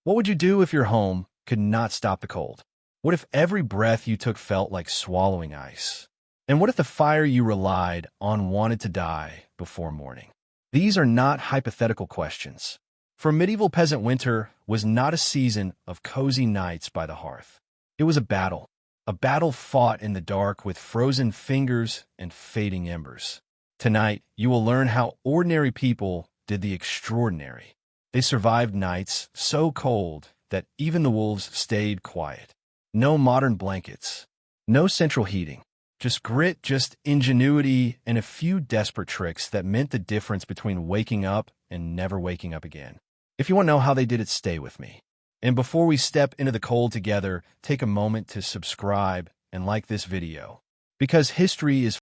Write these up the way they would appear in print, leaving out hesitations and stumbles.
What would you do if your home could not stop the cold? What if every breath you took felt like swallowing ice? And what if the fire you relied on wanted to die before morning? These are not hypothetical questions. For medieval peasant, winter was not a season of cozy nights by the hearth. It was a battle fought in the dark with frozen fingers and fading embers. Tonight, you will learn how ordinary people did the extraordinary. They survived nights so cold that even the wolves stayed quiet. No modern blankets, no central heating, just grit, just ingenuity, and a few desperate tricks that meant the difference between waking up and never waking up again. If you want to know how they did it, stay with me. And before we step into the cold together, take a moment to subscribe and like this video. Because history is...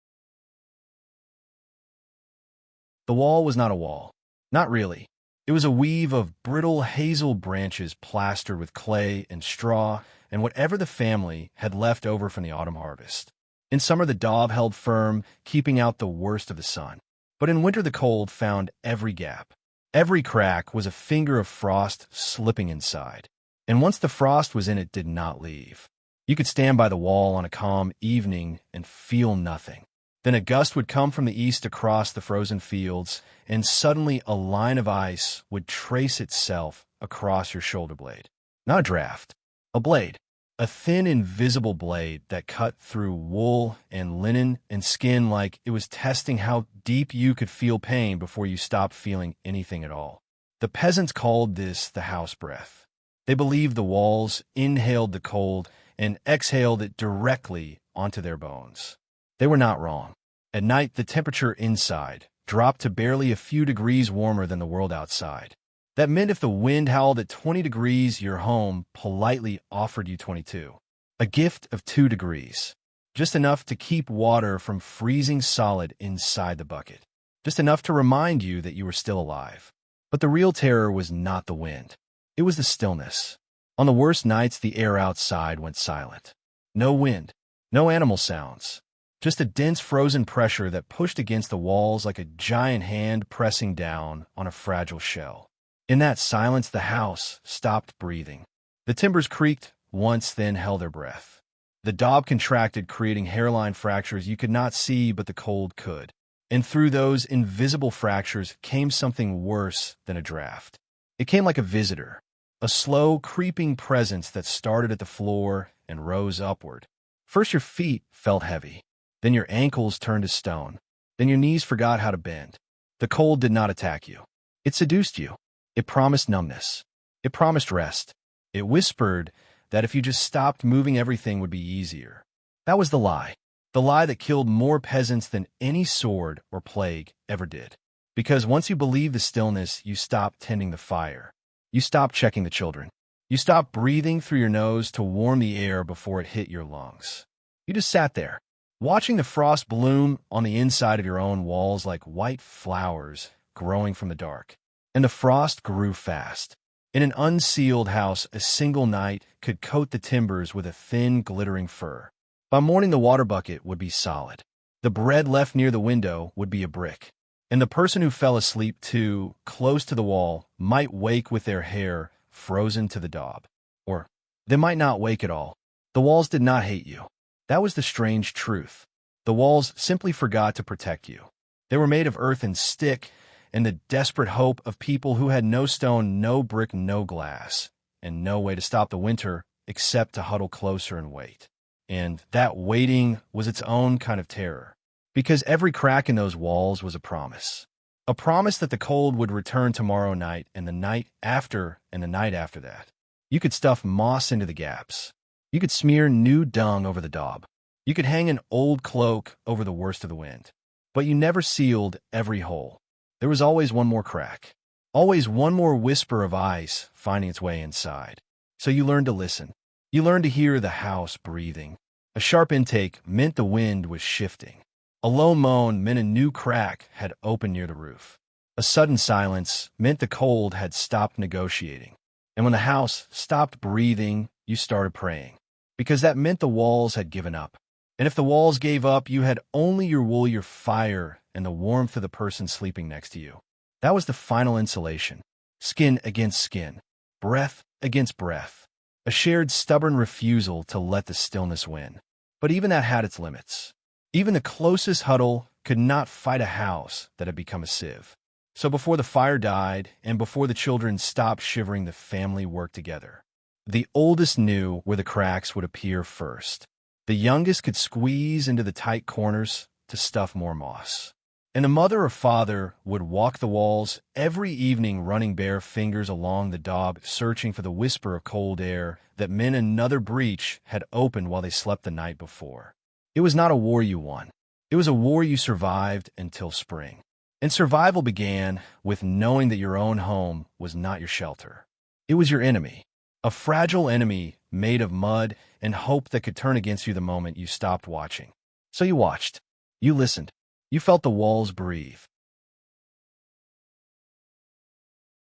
The wall was not a wall. Not really. It was a weave of brittle hazel branches plastered with clay and straw and whatever the family had left over from the autumn harvest. In summer, the daub held firm, keeping out the worst of the sun. But in winter, the cold found every gap. Every crack was a finger of frost slipping inside. And once the frost was in, it did not leave. You could stand by the wall on a calm evening and feel nothing. Then a gust would come from the east across the frozen fields, and suddenly a line of ice would trace itself across your shoulder blade. Not a draft, a blade. A thin, invisible blade that cut through wool and linen and skin like it was testing how deep you could feel pain before you stopped feeling anything at all. The peasants called this the house breath. They believed the walls inhaled the cold and exhaled it directly onto their bones. They were not wrong. At night, the temperature inside dropped to barely a few degrees warmer than the world outside. That meant if the wind howled at 20 degrees, your home politely offered you 22. A gift of 2 degrees. Just enough to keep water from freezing solid inside the bucket. Just enough to remind you that you were still alive. But the real terror was not the wind. It was the stillness. On the worst nights, the air outside went silent. No wind. No animal sounds. Just a dense frozen pressure that pushed against the walls like a giant hand pressing down on a fragile shell. In that silence, the house stopped breathing. The timbers creaked once, then held their breath. The daub contracted, creating hairline fractures you could not see, but the cold could. And through those invisible fractures came something worse than a draft. It came like a visitor, a slow, creeping presence that started at the floor and rose upward. First, your feet felt heavy. Then your ankles turned to stone. Then your knees forgot how to bend. The cold did not attack you. It seduced you. It promised numbness. It promised rest. It whispered that if you just stopped moving, everything would be easier. That was the lie that killed more peasants than any sword or plague ever did. Because once you believed the stillness, you stopped tending the fire. You stopped checking the children. You stopped breathing through your nose to warm the air before it hit your lungs. You just sat there, watching the frost bloom on the inside of your own walls like white flowers growing from the dark. And the frost grew fast. In an unsealed house, a single night could coat the timbers with a thin, glittering fur. By morning, the water bucket would be solid. The bread left near the window would be a brick. And the person who fell asleep too close to the wall might wake with their hair frozen to the daub. Or they might not wake at all. The walls did not hate you. That was the strange truth. The walls simply forgot to protect you. They were made of earth and stick, and the desperate hope of people who had no stone, no brick, no glass, and no way to stop the winter except to huddle closer and wait. And that waiting was its own kind of terror, because every crack in those walls was a promise that the cold would return tomorrow night and the night after and the night after that. You could stuff moss into the gaps. You could smear new dung over the daub. You could hang an old cloak over the worst of the wind. But you never sealed every hole. There was always one more crack, always one more whisper of ice finding its way inside. So you learned to listen. You learned to hear the house breathing. A sharp intake meant the wind was shifting. A low moan meant a new crack had opened near the roof. A sudden silence meant the cold had stopped negotiating. And when the house stopped breathing, you started praying. Because that meant the walls had given up. And if the walls gave up, you had only your wool, your fire, and the warmth of the person sleeping next to you. That was the final insulation. Skin against skin. breath against breath, a shared stubborn refusal to let the stillness win. But even that had its limits. Even the closest huddle could not fight a house that had become a sieve. So before the fire died, and before the children stopped shivering, the family worked together. The oldest knew where the cracks would appear first. The youngest could squeeze into the tight corners to stuff more moss. And the mother or father would walk the walls every evening, running bare fingers along the daub, searching for the whisper of cold air that meant another breach had opened while they slept the night before. It was not a war you won. It was a war you survived until spring. And survival began with knowing that your own home was not your shelter. It was your enemy, a fragile enemy made of mud and hope that could turn against you the moment you stopped watching. So you watched. You listened. You felt the walls breathe.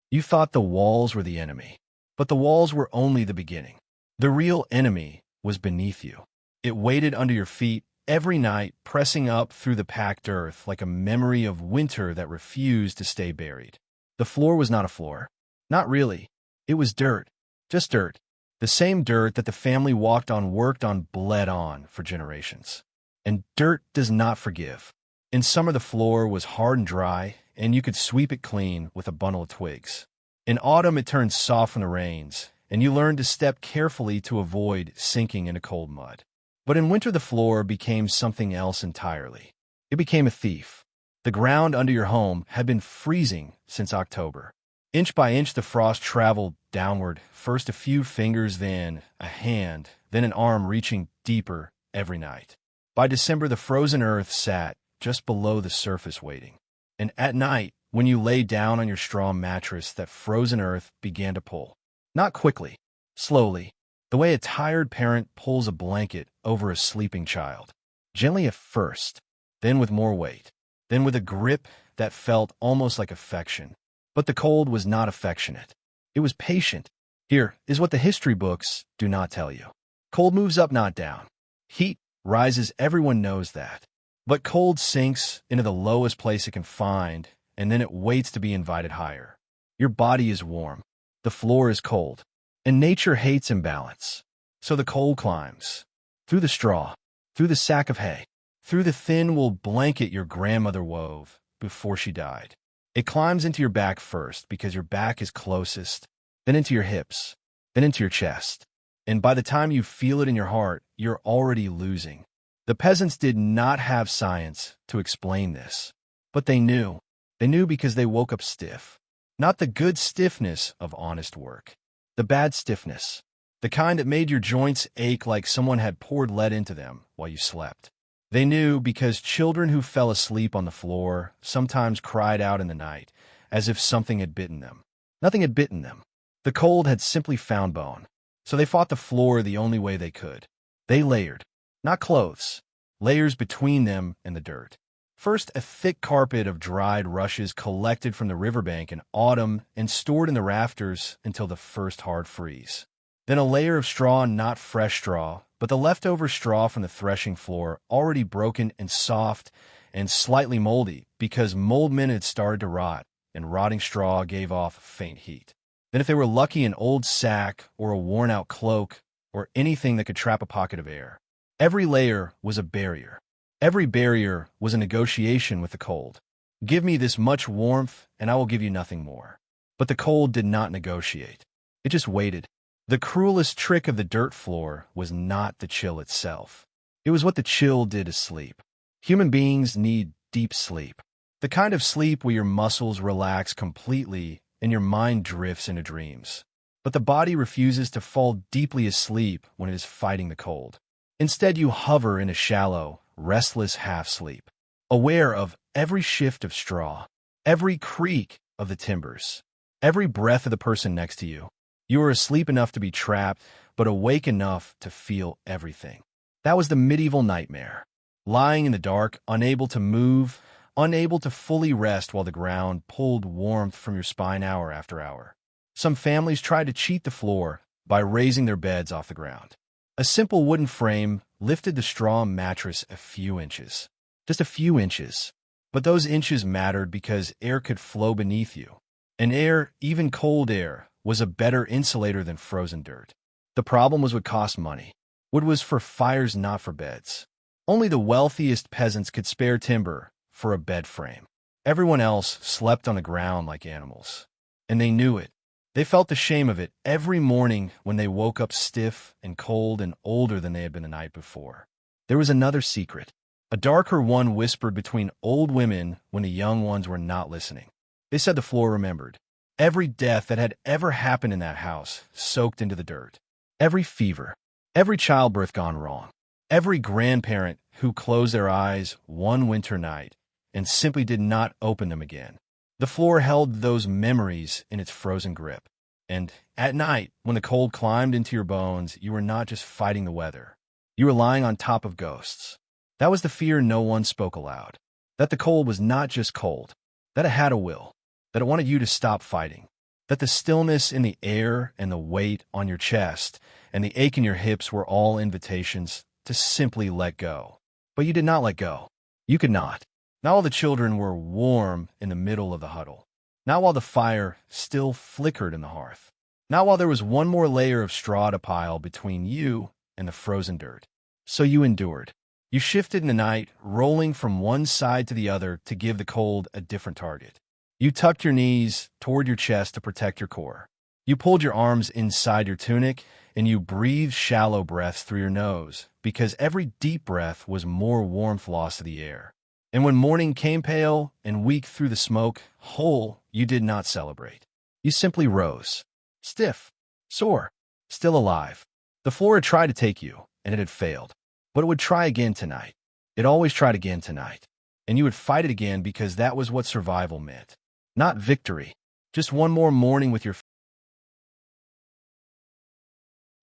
You thought the walls were the enemy, but the walls were only the beginning. The real enemy was beneath you. It waited under your feet every night, pressing up through the packed earth like a memory of winter that refused to stay buried. The floor was not a floor. Not really. It was dirt. Just dirt. The same dirt that the family walked on, worked on, bled on for generations. And dirt does not forgive. In summer, the floor was hard and dry, and you could sweep it clean with a bundle of twigs. In autumn, it turned soft from the rains, and you learned to step carefully to avoid sinking into cold mud. But in winter, the floor became something else entirely. It became a thief. The ground under your home had been freezing since October. Inch by inch, the frost traveled downward, first a few fingers, then a hand, then an arm, reaching deeper every night. By December, the frozen earth sat just below the surface waiting. And at night, when you lay down on your straw mattress, that frozen earth began to pull. Not quickly, slowly, the way a tired parent pulls a blanket over a sleeping child. Gently at first, then with more weight, then with a grip that felt almost like affection. But the cold was not affectionate. It was patient. Here is what the history books do not tell you. Cold moves up, not down. Heat rises, everyone knows that. But cold sinks into the lowest place it can find, and then it waits to be invited higher. Your body is warm. The floor is cold. And nature hates imbalance. So the cold climbs. Through the straw, through the sack of hay, through the thin wool blanket your grandmother wove before she died. It climbs into your back first because your back is closest, then into your hips, then into your chest. And by the time you feel it in your heart, you're already losing. The peasants did not have science to explain this, but they knew. They knew because they woke up stiff. Not the good stiffness of honest work. The bad stiffness. The kind that made your joints ache like someone had poured lead into them while you slept. They knew because children who fell asleep on the floor sometimes cried out in the night as if something had bitten them. Nothing had bitten them. The cold had simply found bone. So they fought the floor the only way they could. They layered. Not clothes, layers between them and the dirt. First, a thick carpet of dried rushes collected from the riverbank in autumn and stored in the rafters until the first hard freeze. Then a layer of straw, not fresh straw, but the leftover straw from the threshing floor, already broken and soft and slightly moldy because mold men had started to rot, and rotting straw gave off faint heat. Then if they were lucky, an old sack or a worn-out cloak or anything that could trap a pocket of air. Every layer was a barrier. Every barrier was a negotiation with the cold. Give me this much warmth, and I will give you nothing more. But the cold did not negotiate. It just waited. The cruelest trick of the dirt floor was not the chill itself. It was what the chill did to sleep. Human beings need deep sleep. The kind of sleep where your muscles relax completely and your mind drifts into dreams. But the body refuses to fall deeply asleep when it is fighting the cold. Instead, you hover in a shallow, restless half-sleep, aware of every shift of straw, every creak of the timbers, every breath of the person next to you. You are asleep enough to be trapped, but awake enough to feel everything. That was the medieval nightmare. Lying in the dark, unable to move, unable to fully rest while the ground pulled warmth from your spine hour after hour. Some families tried to cheat the floor by raising their beds off the ground. A simple wooden frame lifted the straw mattress a few inches. Just a few inches. But those inches mattered because air could flow beneath you. And air, even cold air, was a better insulator than frozen dirt. The problem was wood cost money. Wood was for fires, not for beds. Only the wealthiest peasants could spare timber for a bed frame. Everyone else slept on the ground like animals. And they knew it. They felt the shame of it every morning when they woke up stiff and cold and older than they had been the night before. There was another secret. A darker one whispered between old women when the young ones were not listening. They said the floor remembered. Every death that had ever happened in that house soaked into the dirt. Every fever. Every childbirth gone wrong. Every grandparent who closed their eyes one winter night and simply did not open them again. The floor held those memories in its frozen grip. And at night, when the cold climbed into your bones, you were not just fighting the weather. You were lying on top of ghosts. That was the fear no one spoke aloud. That the cold was not just cold. That it had a will. That it wanted you to stop fighting. That the stillness in the air and the weight on your chest and the ache in your hips were all invitations to simply let go. But you did not let go. You could not. Not while the children were warm in the middle of the huddle. Not while the fire still flickered in the hearth. Not while there was one more layer of straw to pile between you and the frozen dirt. So you endured. You shifted in the night, rolling from one side to the other to give the cold a different target. You tucked your knees toward your chest to protect your core. You pulled your arms inside your tunic, and you breathed shallow breaths through your nose, because every deep breath was more warmth lost to the air. And when morning came pale and weak through the smoke, whole, you did not celebrate. You simply rose. Stiff. Sore. Still alive. The floor had tried to take you, and it had failed. But it would try again tonight. It always tried again tonight. And you would fight it again because that was what survival meant. Not victory. Just one more morning with your...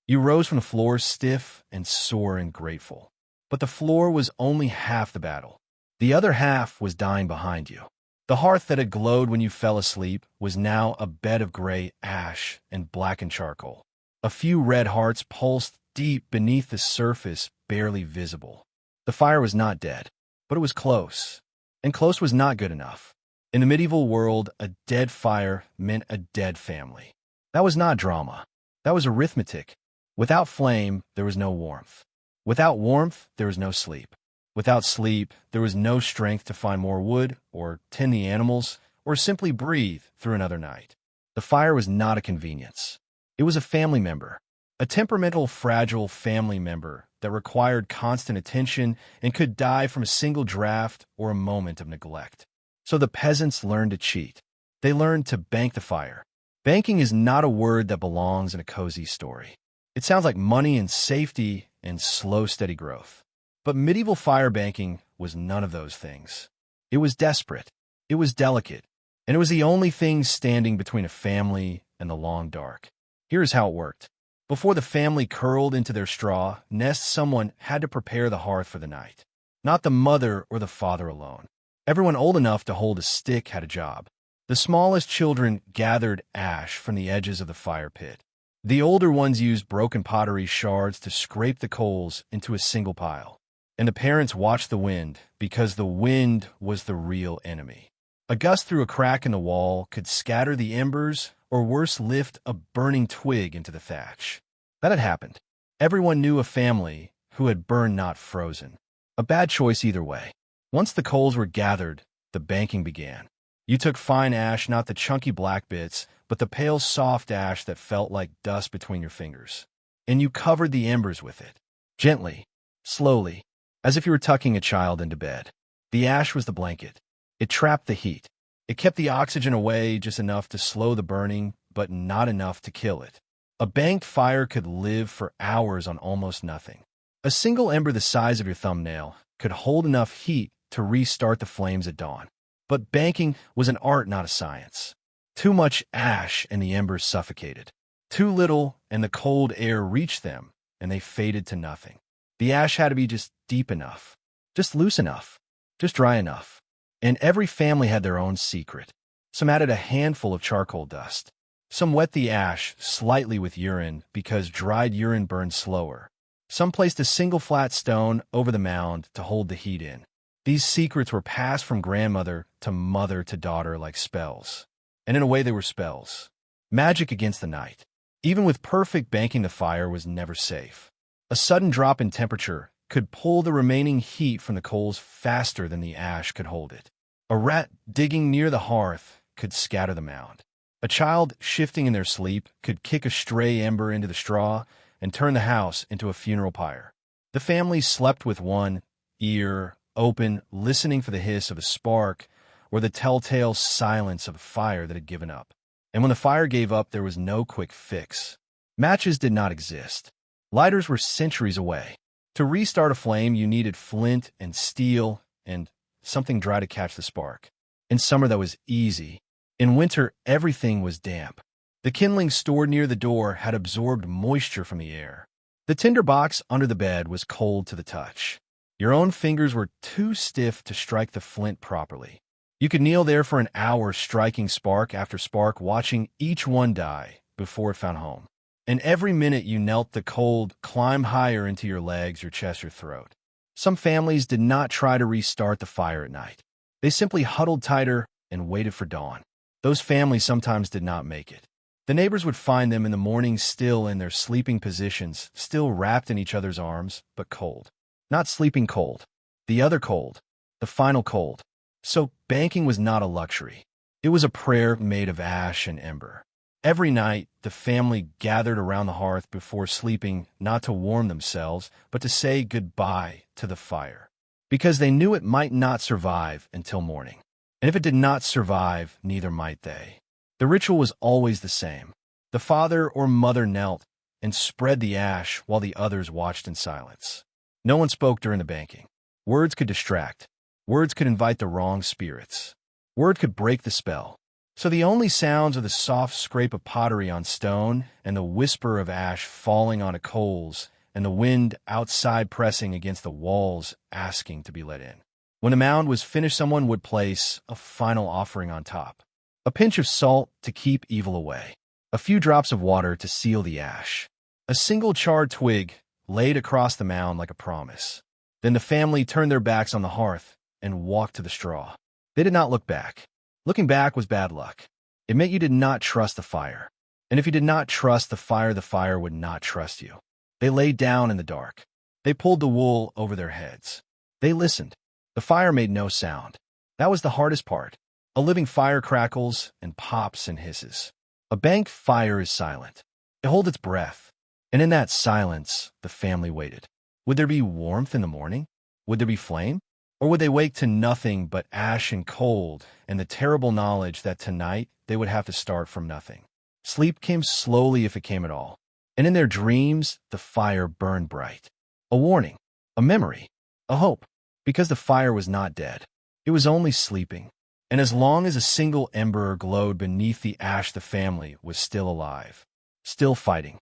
You rose from the floor stiff and sore and grateful. But the floor was only half the battle. The other half was dying behind you. The hearth that had glowed when you fell asleep was now a bed of gray ash and blackened charcoal. A few red hearts pulsed deep beneath the surface, barely visible. The fire was not dead, but it was close. And close was not good enough. In the medieval world, a dead fire meant a dead family. That was not drama. That was arithmetic. Without flame, there was no warmth. Without warmth, there was no sleep. Without sleep, there was no strength to find more wood, or tend the animals, or simply breathe through another night. The fire was not a convenience. It was a family member, a temperamental, fragile family member that required constant attention and could die from a single draft or a moment of neglect. So the peasants learned to cheat. They learned to bank the fire. Banking is not a word that belongs in a cozy story. It sounds like money and safety and slow, steady growth. But medieval fire banking was none of those things. It was desperate. It was delicate. And it was the only thing standing between a family and the long dark. Here's how it worked. Before the family curled into their straw nest, someone had to prepare the hearth for the night. Not the mother or the father alone. Everyone old enough to hold a stick had a job. The smallest children gathered ash from the edges of the fire pit. The older ones used broken pottery shards to scrape the coals into a single pile. And the parents watched the wind, because the wind was the real enemy. A gust through a crack in the wall could scatter the embers, or worse, lift a burning twig into the thatch. That had happened. Everyone knew a family who had burned, not frozen. A bad choice either way. Once the coals were gathered, the banking began. You took fine ash, not the chunky black bits, but the pale, soft ash that felt like dust between your fingers. And you covered the embers with it. Gently, slowly, as if you were tucking a child into bed. The ash was the blanket. It trapped the heat. It kept the oxygen away just enough to slow the burning, but not enough to kill it. A banked fire could live for hours on almost nothing. A single ember the size of your thumbnail could hold enough heat to restart the flames at dawn. But banking was an art, not a science. Too much ash and the embers suffocated. Too little and the cold air reached them, and they faded to nothing. The ash had to be just deep enough, just loose enough, just dry enough. And every family had their own secret. Some added a handful of charcoal dust. Some wet the ash slightly with urine because dried urine burned slower. Some placed a single flat stone over the mound to hold the heat in. These secrets were passed from grandmother to mother to daughter like spells. And in a way they were spells. Magic against the night. Even with perfect banking, the fire was never safe. A sudden drop in temperature could pull the remaining heat from the coals faster than the ash could hold it. A rat digging near the hearth could scatter the mound. A child shifting in their sleep could kick a stray ember into the straw and turn the house into a funeral pyre. The family slept with one ear open, listening for the hiss of a spark or the telltale silence of a fire that had given up. And when the fire gave up, there was no quick fix. Matches did not exist. Lighters were centuries away. To restart a flame, you needed flint and steel and something dry to catch the spark. In summer, that was easy. In winter, everything was damp. The kindling stored near the door had absorbed moisture from the air. The tinder box under the bed was cold to the touch. Your own fingers were too stiff to strike the flint properly. You could kneel there for an hour, striking spark after spark, watching each one die before it found home. And every minute you knelt, the cold climbed higher into your legs, your chest, your throat. Some families did not try to restart the fire at night. They simply huddled tighter and waited for dawn. Those families sometimes did not make it. The neighbors would find them in the morning still in their sleeping positions, still wrapped in each other's arms, but cold. Not sleeping cold. The other cold. The final cold. So banking was not a luxury. It was a prayer made of ash and ember. Every night, the family gathered around the hearth before sleeping, not to warm themselves, but to say goodbye to the fire. Because they knew it might not survive until morning. And if it did not survive, neither might they. The ritual was always the same. The father or mother knelt and spread the ash while the others watched in silence. No one spoke during the banking. Words could distract. Words could invite the wrong spirits. Word could break the spell. So the only sounds are the soft scrape of pottery on stone and the whisper of ash falling onto coals and the wind outside pressing against the walls asking to be let in. When the mound was finished, someone would place a final offering on top. A pinch of salt to keep evil away. A few drops of water to seal the ash. A single charred twig laid across the mound like a promise. Then the family turned their backs on the hearth and walked to the straw. They did not look back. Looking back was bad luck. It meant you did not trust the fire. And if you did not trust the fire would not trust you. They lay down in the dark. They pulled the wool over their heads. They listened. The fire made no sound. That was the hardest part. A living fire crackles and pops and hisses. A bank fire is silent. It holds its breath. And in that silence, the family waited. Would there be warmth in the morning? Would there be flame? Or would they wake to nothing but ash and cold and the terrible knowledge that tonight they would have to start from nothing? Sleep came slowly if it came at all. And in their dreams, the fire burned bright. A warning, a memory, a hope. Because the fire was not dead. It was only sleeping. And as long as a single ember glowed beneath the ash, the family was still alive, still fighting.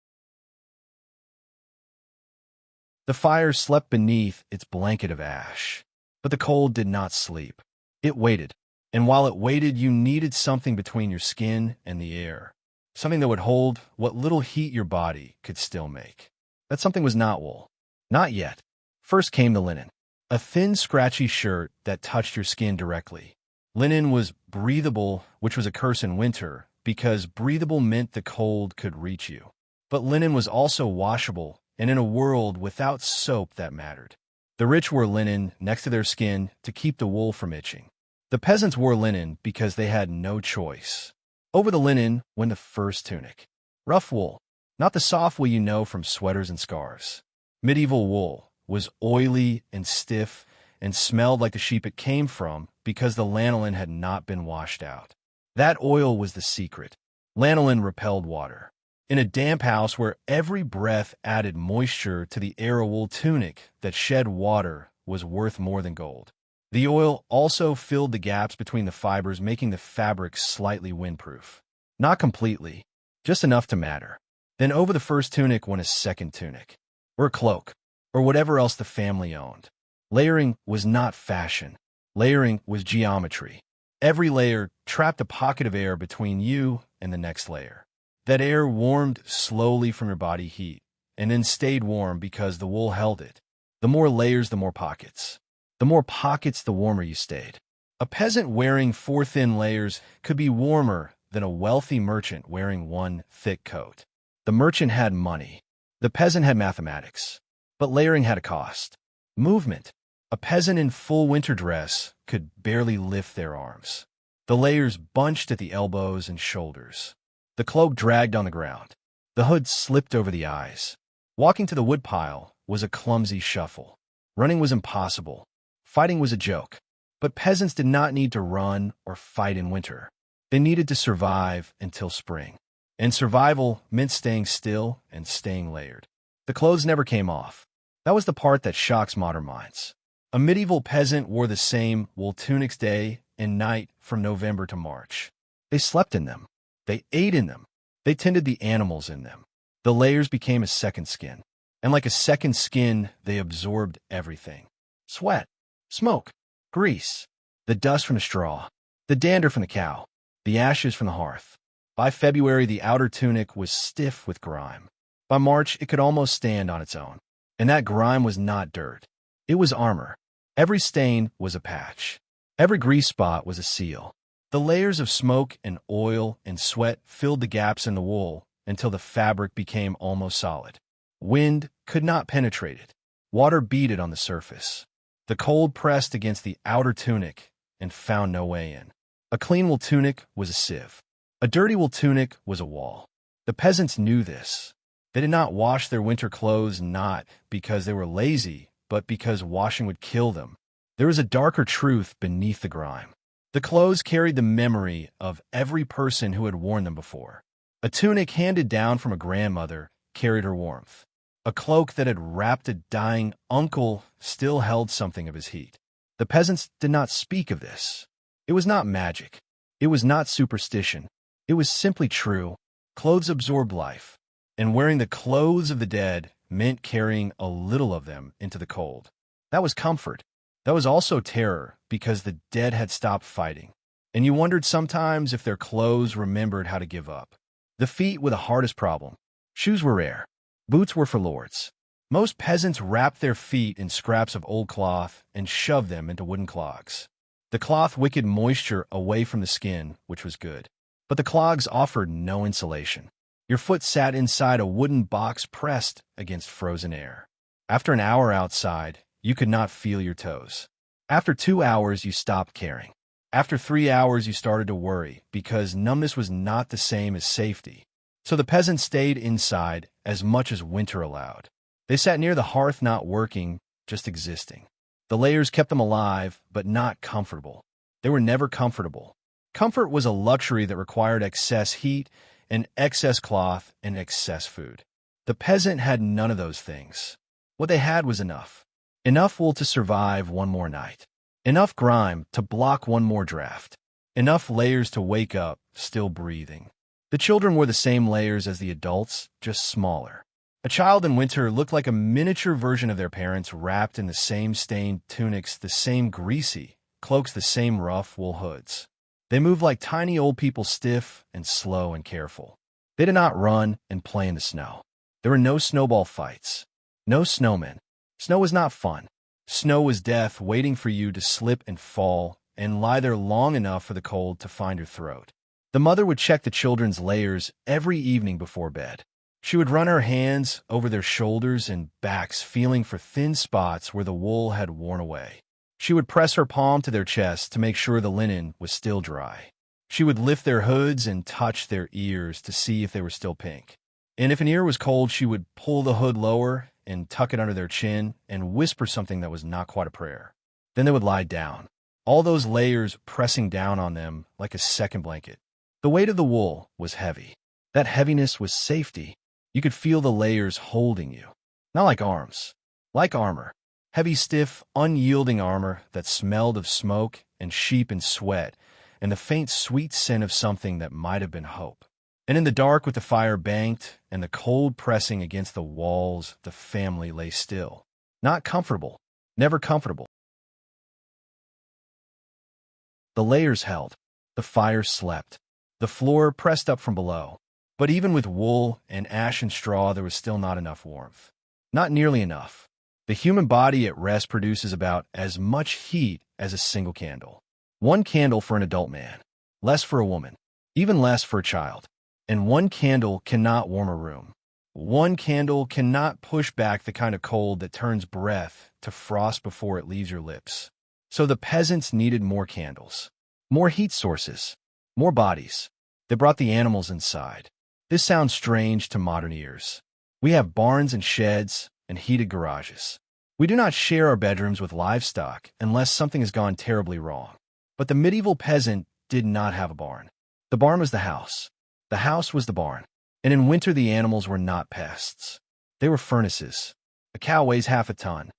The fire slept beneath its blanket of ash. But the cold did not sleep. It waited. And while it waited, you needed something between your skin and the air. Something that would hold what little heat your body could still make. That something was not wool. Not yet. First came the linen. A thin, scratchy shirt that touched your skin directly. Linen was breathable, which was a curse in winter, because breathable meant the cold could reach you. But linen was also washable, and in a world without soap, that mattered. The rich wore linen next to their skin to keep the wool from itching. The peasants wore linen because they had no choice. Over the linen went the first tunic. Rough wool, not the soft wool you know from sweaters and scarves. Medieval wool was oily and stiff and smelled like the sheep it came from because the lanolin had not been washed out. That oil was the secret. Lanolin repelled water. In a damp house where every breath added moisture to the air, a wool tunic that shed water was worth more than gold. The oil also filled the gaps between the fibers, making the fabric slightly windproof. Not completely, just enough to matter. Then over the first tunic went a second tunic, or a cloak, or whatever else the family owned. Layering was not fashion. Layering was geometry. Every layer trapped a pocket of air between you and the next layer. That air warmed slowly from your body heat, and then stayed warm because the wool held it. The more layers, the more pockets. The more pockets, the warmer you stayed. A peasant wearing 4 thin layers could be warmer than a wealthy merchant wearing one thick coat. The merchant had money. The peasant had mathematics. But layering had a cost. Movement. A peasant in full winter dress could barely lift their arms. The layers bunched at the elbows and shoulders. The cloak dragged on the ground. The hood slipped over the eyes. Walking to the woodpile was a clumsy shuffle. Running was impossible. Fighting was a joke. But peasants did not need to run or fight in winter. They needed to survive until spring. And survival meant staying still and staying layered. The clothes never came off. That was the part that shocks modern minds. A medieval peasant wore the same wool tunics day and night from November to March. They slept in them. They ate in them. They tended the animals in them. The layers became a second skin. And like a second skin, they absorbed everything. Sweat, smoke, grease, the dust from the straw, the dander from the cow, the ashes from the hearth. By February, the outer tunic was stiff with grime. By March, it could almost stand on its own. And that grime was not dirt. It was armor. Every stain was a patch. Every grease spot was a seal. The layers of smoke and oil and sweat filled the gaps in the wool until the fabric became almost solid. Wind could not penetrate it. Water beat it on the surface. The cold pressed against the outer tunic and found no way in. A clean wool tunic was a sieve. A dirty wool tunic was a wall. The peasants knew this. They did not wash their winter clothes not because they were lazy, but because washing would kill them. There was a darker truth beneath the grime. The clothes carried the memory of every person who had worn them before. A tunic handed down from a grandmother carried her warmth. A cloak that had wrapped a dying uncle still held something of his heat. The peasants did not speak of this. It was not magic. It was not superstition. It was simply true. Clothes absorbed life, and wearing the clothes of the dead meant carrying a little of them into the cold. That was comfort. That was also terror, because the dead had stopped fighting, and you wondered sometimes if their clothes remembered how to give up. The feet were the hardest problem. Shoes were rare. Boots were for lords. Most peasants wrapped their feet in scraps of old cloth and shoved them into wooden clogs. The cloth wicked moisture away from the skin, which was good. But the clogs offered no insulation. Your foot sat inside a wooden box pressed against frozen air. After an hour outside, you could not feel your toes. After 2 hours, you stopped caring. After 3 hours, you started to worry, because numbness was not the same as safety. So the peasants stayed inside as much as winter allowed. They sat near the hearth not working, just existing. The layers kept them alive, but not comfortable. They were never comfortable. Comfort was a luxury that required excess heat and excess cloth and excess food. The peasant had none of those things. What they had was enough. Enough wool to survive one more night. Enough grime to block one more draft. Enough layers to wake up, still breathing. The children wore the same layers as the adults, just smaller. A child in winter looked like a miniature version of their parents, wrapped in the same stained tunics, the same greasy cloaks, the same rough wool hoods. They moved like tiny old people, stiff and slow and careful. They did not run and play in the snow. There were no snowball fights. No snowmen. Snow was not fun. Snow was death, waiting for you to slip and fall and lie there long enough for the cold to find your throat. The mother would check the children's layers every evening before bed. She would run her hands over their shoulders and backs, feeling for thin spots where the wool had worn away. She would press her palm to their chest to make sure the linen was still dry. She would lift their hoods and touch their ears to see if they were still pink. And if an ear was cold, she would pull the hood lower and tuck it under their chin and whisper something that was not quite a prayer. Then they would lie down, all those layers pressing down on them like a second blanket. The weight of the wool was heavy. That heaviness was safety. You could feel the layers holding you. Not like arms, like armor. Heavy, stiff, unyielding armor that smelled of smoke and sheep and sweat, and the faint, sweet scent of something that might have been hope. And in the dark, with the fire banked and the cold pressing against the walls, the family lay still. Not comfortable, never comfortable. The layers held. The fire slept. The floor pressed up from below. But even with wool and ash and straw, there was still not enough warmth. Not nearly enough. The human body at rest produces about as much heat as a single candle. One candle for an adult man, less for a woman. even less for a child. And one candle cannot warm a room. One candle cannot push back the kind of cold that turns breath to frost before it leaves your lips. So the peasants needed more candles, more heat sources, more bodies. They brought the animals inside. This sounds strange to modern ears. We have barns and sheds and heated garages. We do not share our bedrooms with livestock unless something has gone terribly wrong. But the medieval peasant did not have a barn. The barn was the house. The house was the barn. And in winter the animals were not pests. They were furnaces. A cow weighs half a ton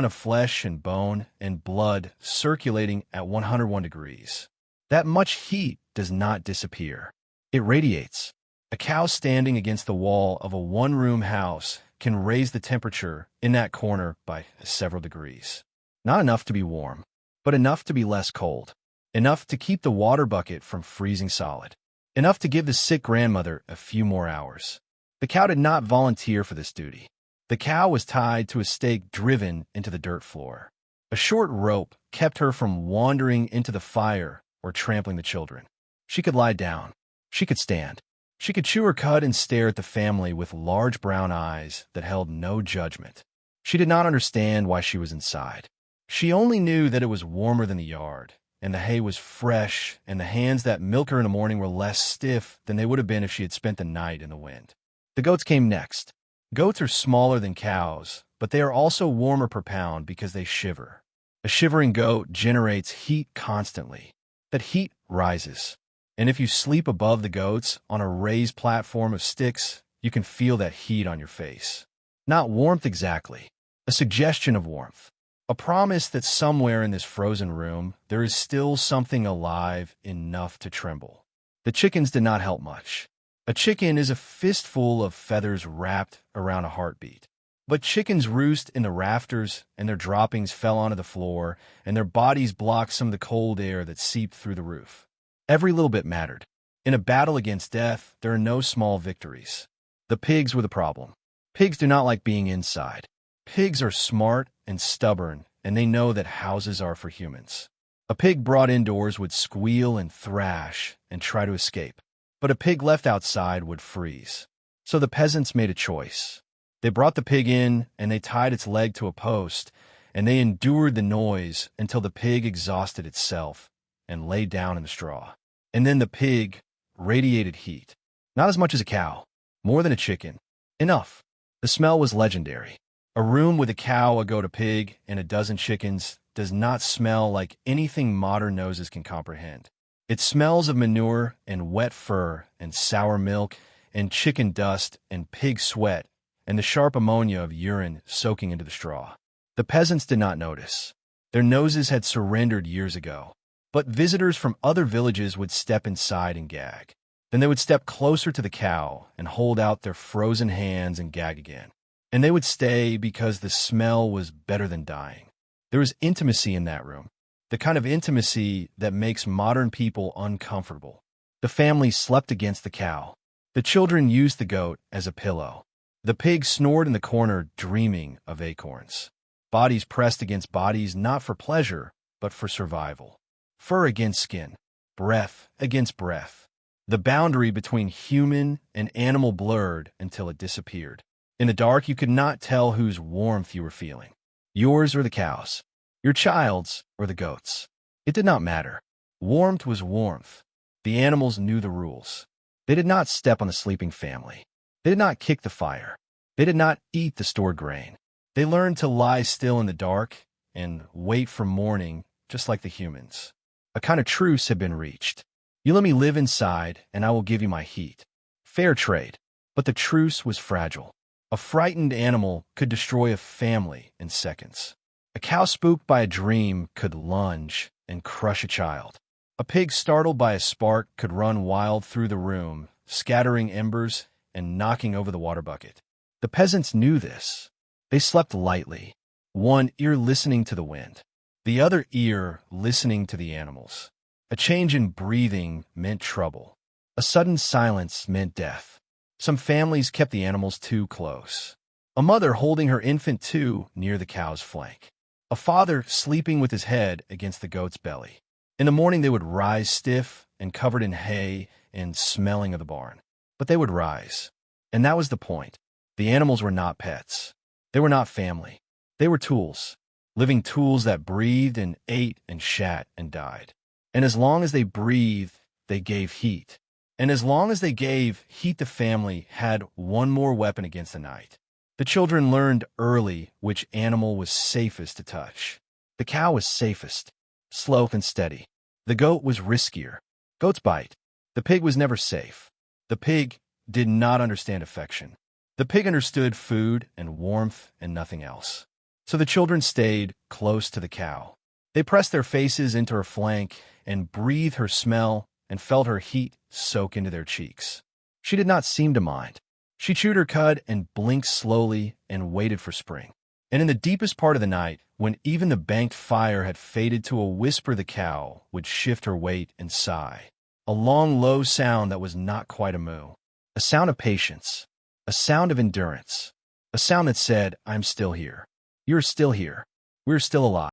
of flesh and bone and blood circulating at 101 degrees. That much heat does not disappear. It radiates. A cow standing against the wall of a one-room house can raise the temperature in that corner by several degrees. Not enough to be warm, but enough to be less cold. Enough to keep the water bucket from freezing solid. Enough to give the sick grandmother a few more hours. The cow did not volunteer for this duty. The cow was tied to a stake driven into the dirt floor. A short rope kept her from wandering into the fire or trampling the children. She could lie down. She could stand. She could chew her cud and stare at the family with large brown eyes that held no judgment. She did not understand why she was inside. She only knew that it was warmer than the yard, and the hay was fresh, and the hands that milk her in the morning were less stiff than they would have been if she had spent the night in the wind. The goats came next. Goats are smaller than cows, but they are also warmer per pound because they shiver. A shivering goat generates heat constantly. That heat rises. And if you sleep above the goats on a raised platform of sticks, you can feel that heat on your face. Not warmth exactly, a suggestion of warmth. A promise that somewhere in this frozen room, there is still something alive enough to tremble. The chickens did not help much. A chicken is a fistful of feathers wrapped around a heartbeat. But chickens roost in the rafters, and their droppings fell onto the floor, and their bodies blocked some of the cold air that seeped through the roof. Every little bit mattered. In a battle against death, there are no small victories. The pigs were the problem. Pigs do not like being inside. Pigs are smart and stubborn, and they know that houses are for humans. A pig brought indoors would squeal and thrash and try to escape. But a pig left outside would freeze. So the peasants made a choice. They brought the pig in, and they tied its leg to a post, and they endured the noise until the pig exhausted itself and lay down in the straw. And then the pig radiated heat. Not as much as a cow, more than a chicken. Enough. The smell was legendary. A room with a cow, a goat, a pig, and a dozen chickens does not smell like anything modern noses can comprehend. It smells of manure and wet fur and sour milk and chicken dust and pig sweat and the sharp ammonia of urine soaking into the straw. The peasants did not notice. Their noses had surrendered years ago. But visitors from other villages would step inside and gag. Then they would step closer to the cow and hold out their frozen hands and gag again. And they would stay because the smell was better than dying. There was intimacy in that room. The kind of intimacy that makes modern people uncomfortable. The family slept against the cow. The children used the goat as a pillow. The pig snored in the corner, dreaming of acorns. Bodies pressed against bodies, not for pleasure, but for survival. Fur against skin. Breath against breath. The boundary between human and animal blurred until it disappeared. In the dark, you could not tell whose warmth you were feeling. Yours or the cow's. Your child's or the goat's. It did not matter. Warmth was warmth. The animals knew the rules. They did not step on the sleeping family. They did not kick the fire. They did not eat the stored grain. They learned to lie still in the dark and wait for morning, just like the humans. A kind of truce had been reached. You let me live inside, and I will give you my heat. Fair trade. But the truce was fragile. A frightened animal could destroy a family in seconds. A cow spooked by a dream could lunge and crush a child. A pig startled by a spark could run wild through the room, scattering embers and knocking over the water bucket. The peasants knew this. They slept lightly, one ear listening to the wind, the other ear listening to the animals. A change in breathing meant trouble. A sudden silence meant death. Some families kept the animals too close. A mother holding her infant too near the cow's flank. A father sleeping with his head against the goat's belly. In the morning they would rise stiff and covered in hay and smelling of the barn. But they would rise. And that was the point. The animals were not pets. They were not family. They were tools. Living tools that breathed and ate and shat and died. And as long as they breathed, they gave heat. And as long as they gave heat, the family had one more weapon against the night. The children learned early which animal was safest to touch. The cow was safest, slow and steady. The goat was riskier. Goats bite. The pig was never safe. The pig did not understand affection. The pig understood food and warmth and nothing else. So the children stayed close to the cow. They pressed their faces into her flank and breathed her smell and felt her heat soak into their cheeks. She did not seem to mind. She chewed her cud and blinked slowly and waited for spring. And in the deepest part of the night, when even the banked fire had faded to a whisper, the cow would shift her weight and sigh. A long, low sound that was not quite a moo. A sound of patience. A sound of endurance. A sound that said, I'm still here. You're still here. We're still alive.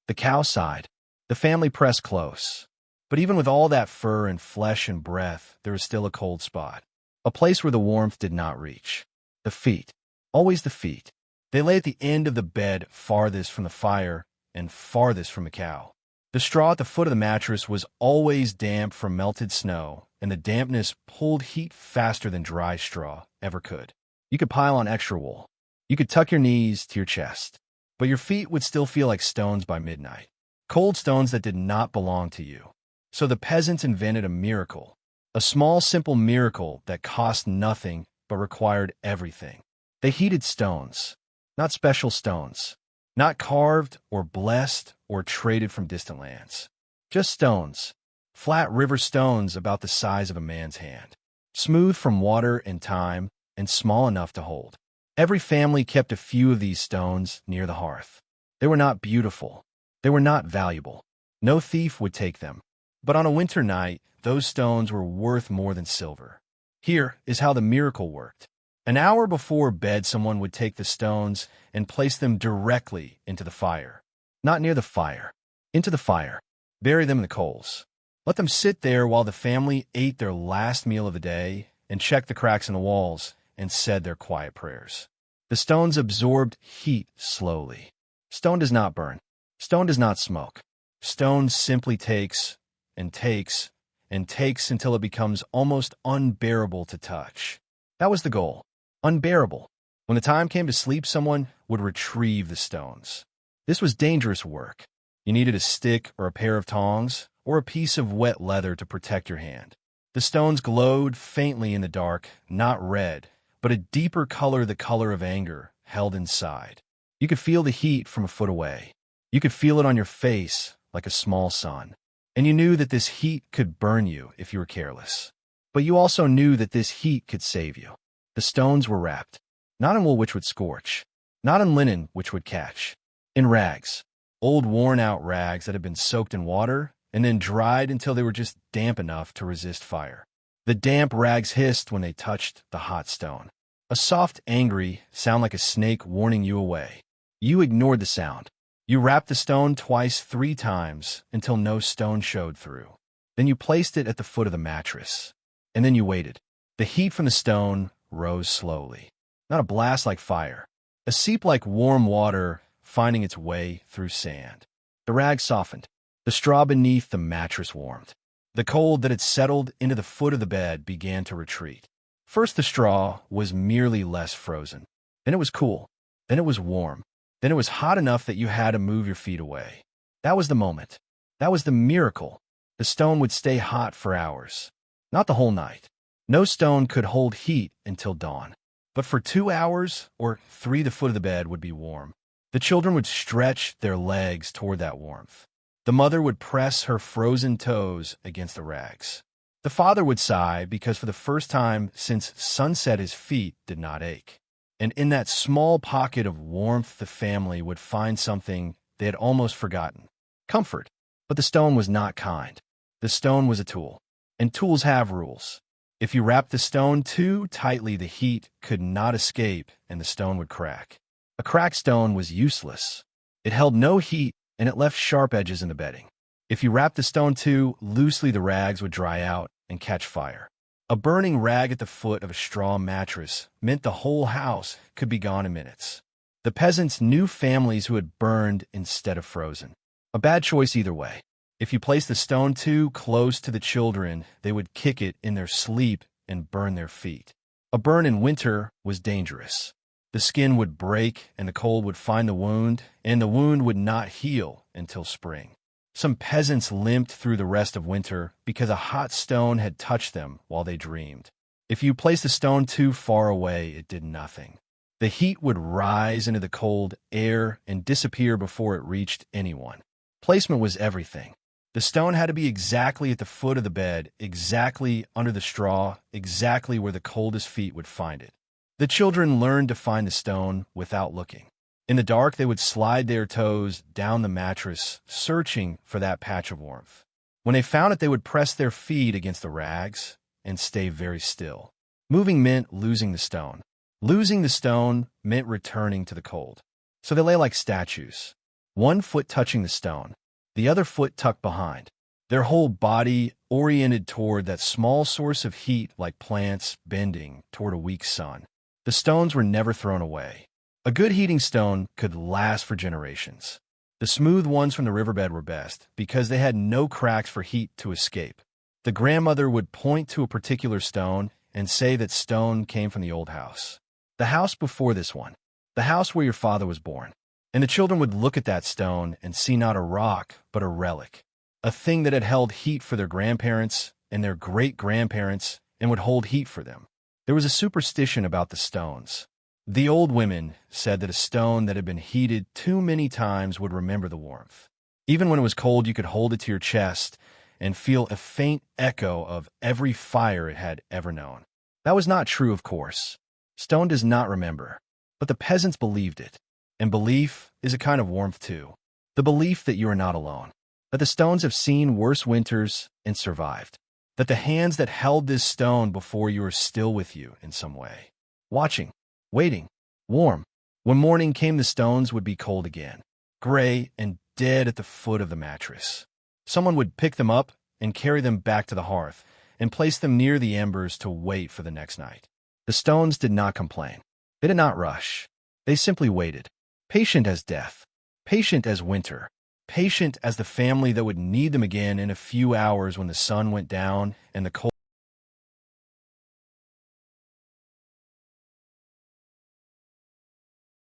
The cow sighed. The family pressed close. But even with all that fur and flesh and breath, there was still a cold spot. A place where the warmth did not reach. The feet. Always the feet. They lay at the end of the bed, farthest from the fire and farthest from the cow. The straw at the foot of the mattress was always damp from melted snow, and the dampness pulled heat faster than dry straw ever could. You could pile on extra wool. You could tuck your knees to your chest. But your feet would still feel like stones by midnight. Cold stones that did not belong to you. So the peasants invented a miracle. A small, simple miracle that cost nothing but required everything. They heated stones. Not special stones. Not carved or blessed or traded from distant lands. Just stones. Flat river stones about the size of a man's hand. Smooth from water and time and small enough to hold. Every family kept a few of these stones near the hearth. They were not beautiful. They were not valuable. No thief would take them. But on a winter night, those stones were worth more than silver. Here is how the miracle worked. An hour before bed, someone would take the stones and place them directly into the fire. Not near the fire. Into the fire. Bury them in the coals. Let them sit there while the family ate their last meal of the day and checked the cracks in the walls and said their quiet prayers. The stones absorbed heat slowly. Stone does not burn. Stone does not smoke. Stone simply takes and takes and takes until it becomes almost unbearable to touch. That was the goal. Unbearable. When the time came to sleep, someone would retrieve the stones. This was dangerous work. You needed a stick or a pair of tongs or a piece of wet leather to protect your hand. The stones glowed faintly in the dark, not red, but a deeper color, the color of anger, held inside. You could feel the heat from a foot away. You could feel it on your face like a small sun. And you knew that this heat could burn you if you were careless. But you also knew that this heat could save you. The stones were wrapped, not in wool which would scorch, not in linen which would catch, in rags, old worn-out rags that had been soaked in water and then dried until they were just damp enough to resist fire. The damp rags hissed when they touched the hot stone. A soft, angry sound like a snake warning you away. You ignored the sound. You rapped the stone twice, 3 times, until no stone showed through. Then you placed it at the foot of the mattress. And then you waited. The heat from the stone rose slowly. Not a blast like fire. A seep like warm water finding its way through sand. The rag softened. The straw beneath the mattress warmed. The cold that had settled into the foot of the bed began to retreat. First, the straw was merely less frozen. Then it was cool. Then it was warm. Then it was hot enough that you had to move your feet away. That was the moment. That was the miracle. The stone would stay hot for hours. Not the whole night. No stone could hold heat until dawn. But for 2 hours or 3, the foot of the bed would be warm. The children would stretch their legs toward that warmth. The mother would press her frozen toes against the rags. The father would sigh because for the first time since sunset his feet did not ache. And in that small pocket of warmth the family would find something they had almost forgotten. Comfort. But the stone was not kind. The stone was a tool. And tools have rules. If you wrapped the stone too tightly, the heat could not escape and the stone would crack. A cracked stone was useless. It held no heat and it left sharp edges in the bedding. If you wrapped the stone too loosely, the rags would dry out and catch fire. A burning rag at the foot of a straw mattress meant the whole house could be gone in minutes. The peasants knew families who had burned instead of frozen. A bad choice either way. If you placed the stone too close to the children, they would kick it in their sleep and burn their feet. A burn in winter was dangerous. The skin would break and the cold would find the wound, and the wound would not heal until spring. Some peasants limped through the rest of winter because a hot stone had touched them while they dreamed. If you placed the stone too far away, it did nothing. The heat would rise into the cold air and disappear before it reached anyone. Placement was everything. The stone had to be exactly at the foot of the bed, exactly under the straw, exactly where the coldest feet would find it. The children learned to find the stone without looking. In the dark, they would slide their toes down the mattress, searching for that patch of warmth. When they found it, they would press their feet against the rags and stay very still. Moving meant losing the stone. Losing the stone meant returning to the cold. So they lay like statues, one foot touching the stone, the other foot tucked behind, their whole body oriented toward that small source of heat like plants bending toward a weak sun. The stones were never thrown away. A good heating stone could last for generations. The smooth ones from the riverbed were best because they had no cracks for heat to escape. The grandmother would point to a particular stone and say that stone came from the old house. The house before this one. The house where your father was born. And the children would look at that stone and see not a rock, but a relic. A thing that had held heat for their grandparents and their great-grandparents and would hold heat for them. There was a superstition about the stones. The old women said that a stone that had been heated too many times would remember the warmth. Even when it was cold, you could hold it to your chest and feel a faint echo of every fire it had ever known. That was not true, of course. Stone does not remember, but the peasants believed it. And belief is a kind of warmth too. The belief that you are not alone, that the stones have seen worse winters and survived, that the hands that held this stone before you are still with you in some way. Watching, waiting, warm. When morning came, the stones would be cold again, gray and dead at the foot of the mattress. Someone would pick them up and carry them back to the hearth and place them near the embers to wait for the next night. The stones did not complain. They did not rush. They simply waited, patient as death, patient as winter, patient as the family that would need them again in a few hours when the sun went down and the cold